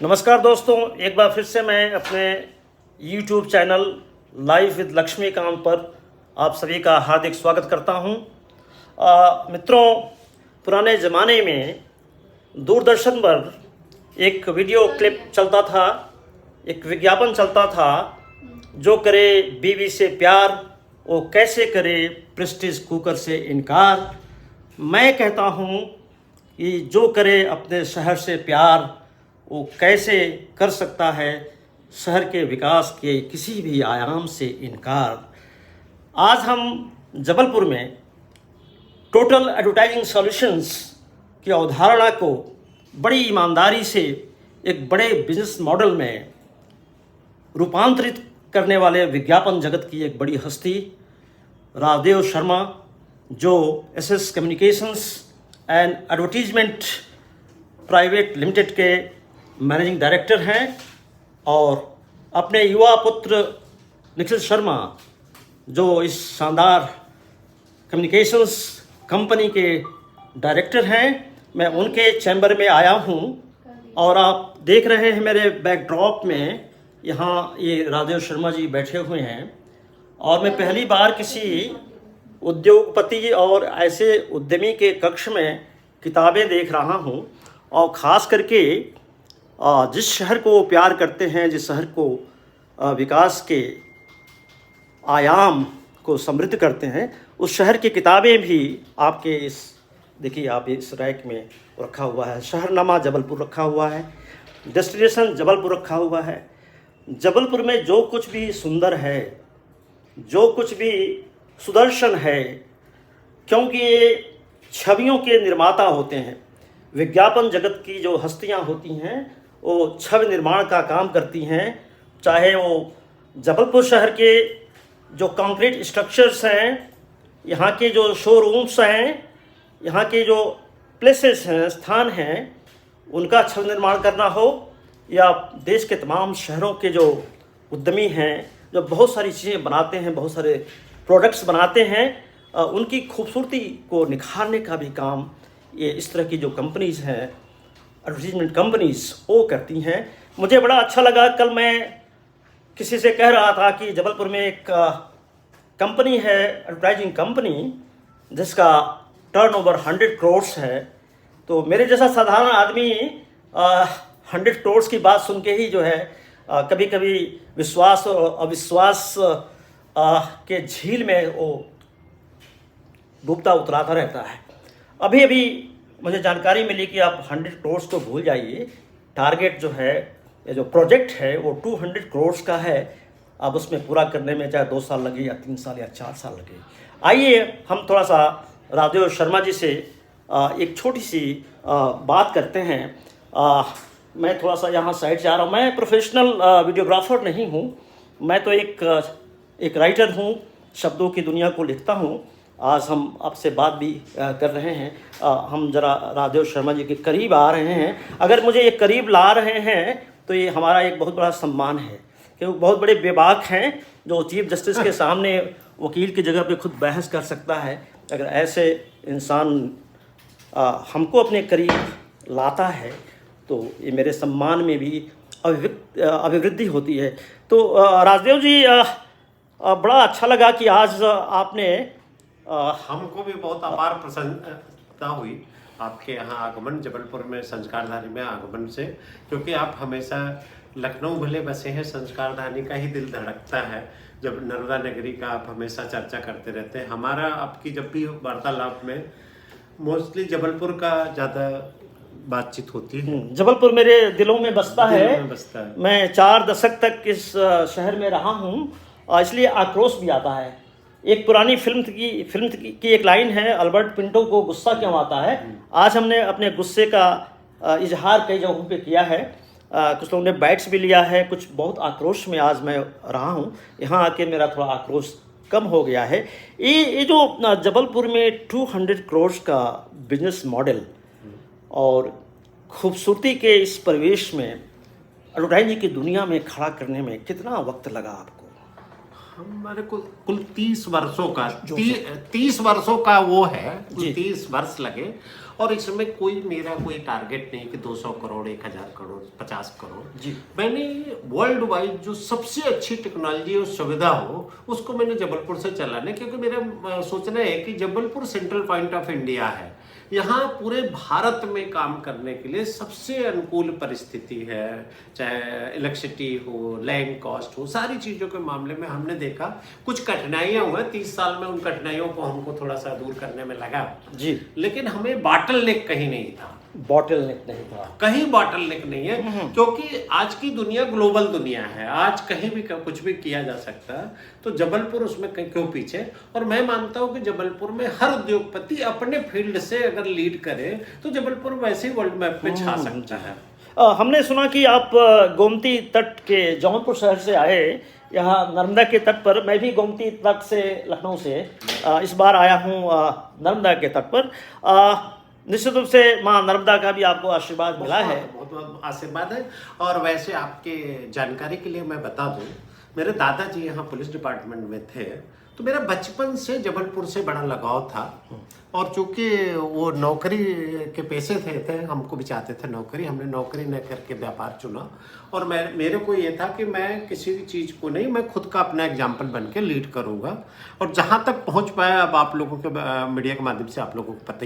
नमस्कार दोस्तों, एक बार फिर से मैं अपने YouTube channel live with Laxmikant पर आप सभी का हार्दिक स्वागत करता हूं। मित्रों, पुराने ज़माने में दूरदर्शन पर एक वीडियो क्लिप चलता था, एक विज्ञापन चलता था, जो करे बीवी से प्यार वो कैसे करे प्रेस्टीज कुकर से इनकार। मैं कहता हूं कि जो करे अपने शहर से प्यार वो कैसे कर सकता है शहर के विकास के किसी भी आयाम से इनकार। आज हम जबलपुर में टोटल एडवर्टाइजिंग सॉल्यूशंस की अवधारणा को बड़ी ईमानदारी से एक बड़े बिजनेस मॉडल में रूपांतरित करने वाले विज्ञापन जगत की एक बड़ी हस्ती राजदेव शर्मा, जो SS communications and advertisement private limited के मैनेजिंग डायरेक्टर हैं, और अपने युवा पुत्र निखिल शर्मा, जो इस शानदार कम्युनिकेशंस कंपनी के डायरेक्टर हैं। मैं उनके चैम्बर में आया हूं और आप देख रहे हैं मेरे बैकड्रॉप में यहाँ ये राजदेव शर्मा जी बैठे हुए हैं। और मैं पहली बार किसी उद्योगपति और ऐसे उद्यमी के कक्ष में किताबें देख रहा हूं, और ख़ास करके जिस शहर को वो प्यार करते हैं, जिस शहर को विकास के आयाम को समृद्ध करते हैं, उस शहर की किताबें भी आपके इस देखिए, आप इस रैक में रखा हुआ है। शहरनामा जबलपुर रखा हुआ है, डेस्टिनेशन जबलपुर रखा हुआ है। जबलपुर में जो कुछ भी सुंदर है, जो कुछ भी सुदर्शन है, क्योंकि ये छवियों के निर्माता होते हैं। विज्ञापन जगत की जो हस्तियां होती हैं वो छवि निर्माण का काम करती हैं, चाहे वो जबलपुर शहर के जो कंक्रीट स्ट्रक्चर्स हैं, यहाँ के जो शोरूम्स हैं, यहाँ के जो प्लेसेस हैं, स्थान हैं, उनका छवि निर्माण करना हो, या देश के तमाम शहरों के जो उद्यमी हैं, जो बहुत सारी चीज़ें बनाते हैं, बहुत सारे प्रोडक्ट्स बनाते हैं, उनकी खूबसूरती को निखारने का भी काम ये इस तरह की जो कंपनीज़ हैं, एडवर्टीजमेंट कंपनीज़, वो करती हैं। मुझे बड़ा अच्छा लगा, कल मैं किसी से कह रहा था कि जबलपुर में एक कंपनी है, एडवर्टाइजिंग कंपनी, जिसका टर्नओवर 100 करोड़ है। तो मेरे जैसा साधारण आदमी 100 करोड़ की बात सुन के ही जो है कभी कभी विश्वास और अविश्वास के झील में वो डूबता उतराता रहता है। अभी अभी मुझे जानकारी मिली कि आप 100 करोड़ को भूल जाइए। टारगेट जो है, ये जो प्रोजेक्ट है, वो 200 करोड़ का है। अब उसमें पूरा करने में चाहे 2 साल लगे, या 3 साल, या 4 साल लगे। आइए हम थोड़ा सा राजदेव शर्मा जी से एक छोटी सी बात करते हैं। मैं थोड़ा सा यहाँ साइड जा रहा हूँ। मैं प्रोफेशनल वीडियोग्राफर नहीं हूँ, मैं तो एक राइटर हूँ, शब्दों की दुनिया को लिखता हूँ। आज हम आपसे बात भी कर रहे हैं। हम जरा राजदेव शर्मा जी के करीब आ रहे हैं। अगर मुझे ये करीब ला रहे हैं तो ये हमारा एक बहुत बड़ा सम्मान है, क्योंकि बहुत बड़े बेबाक हैं जो चीफ जस्टिस के सामने वकील की जगह पे खुद बहस कर सकता है। अगर ऐसे इंसान हमको अपने करीब लाता है तो ये मेरे सम्मान में भी अभिवृद्धि होती है। तो राजदेव जी, बड़ा अच्छा लगा कि आज आपने हमको भी बहुत अपार प्रसन्नता हुई आपके यहाँ आगमन, जबलपुर में संस्कारधानी में आगमन से, क्योंकि आप हमेशा लखनऊ भले बसे हैं, संस्कारधानी का ही दिल धड़कता है। जब नर्मदा नगरी का आप हमेशा चर्चा करते रहते हैं। हमारा आपकी जब भी वार्तालाप में मोस्टली जबलपुर का ज़्यादा बातचीत होती है। जबलपुर मेरे दिलों में बसता है। मैं 4 दशक तक इस शहर में रहा हूँ, और इसलिए आक्रोश भी आता है। एक पुरानी फिल्म की एक लाइन है, अल्बर्ट पिंटो को गुस्सा क्यों आता है। आज हमने अपने गुस्से का इजहार कई जगहों पे किया है। कुछ लोगों ने बाइट्स भी लिया है, कुछ बहुत आक्रोश में आज मैं रहा हूँ। यहाँ आके मेरा थोड़ा आक्रोश कम हो गया है। ये जो जबलपुर में 200 करोड़ का बिजनेस मॉडल और खूबसूरती के इस परिवेश में एडवर्टाइजिंग की दुनिया में खड़ा करने में कितना वक्त लगा आपको? हमारे कुल 30 वर्षों का 30 वर्षों का वो है, कुल 30 वर्ष लगे। और इसमें मेरा कोई टारगेट नहीं कि 200 करोड़, 1000 करोड़, 50 करोड़ जी। मैंने वर्ल्ड वाइड जो सबसे अच्छी टेक्नोलॉजी और सुविधा हो उसको मैंने जबलपुर से चलाने, क्योंकि मेरा सोचना है कि Jabalpur central point of India है। यहाँ पूरे भारत में काम करने के लिए सबसे अनुकूल परिस्थिति है, चाहे इलेक्ट्रिसिटी हो, लैंड कॉस्ट हो, सारी चीज़ों के मामले में हमने देखा कुछ कठिनाइयाँ हुआ 30 साल में। उन कठिनाइयों को हमको थोड़ा सा दूर करने में लगा जी। लेकिन हमें बॉटल नेक कहीं नहीं था, बॉटल नेक नहीं था, कहीं बॉटल नेक नहीं है, क्योंकि आज की दुनिया ग्लोबल दुनिया है, आज कहीं भी कुछ भी किया जा सकता है। तो जबलपुर उसमें क्यों पीछे। और मैं मानता हूं कि जबलपुर में हर उद्योगपति अपने फील्ड से अगर लीड करे तो जबलपुर वैसे ही वर्ल्ड मैप में छा सकता है। हमने सुना कि आप गोमती तट के जौनपुर शहर से आए, यहाँ नर्मदा के तट पर। मैं भी गोमती तट से, लखनऊ से इस बार आया हूँ नर्मदा के तट पर। निश्चित रूप से माँ नर्मदा का भी आपको आशीर्वाद मिला है। बहुत बहुत आशीर्वाद है। और वैसे आपके जानकारी के लिए मैं बता दूं, मेरे दादाजी यहाँ पुलिस डिपार्टमेंट में थे, तो मेरा बचपन से जबलपुर से बड़ा लगाव था। और चूंकि वो नौकरी के पेशे थे हमको भी चाहते थे नौकरी, हमने नौकरी न करके व्यापार चुना। और मेरे को ये था कि मैं किसी भी चीज़ को नहीं, मैं खुद का अपना एग्जाम्पल बन के लीड करूँगा। और जहाँ तक पहुँच पाया, अब आप लोगों के मीडिया के माध्यम से आप लोगों को पता ही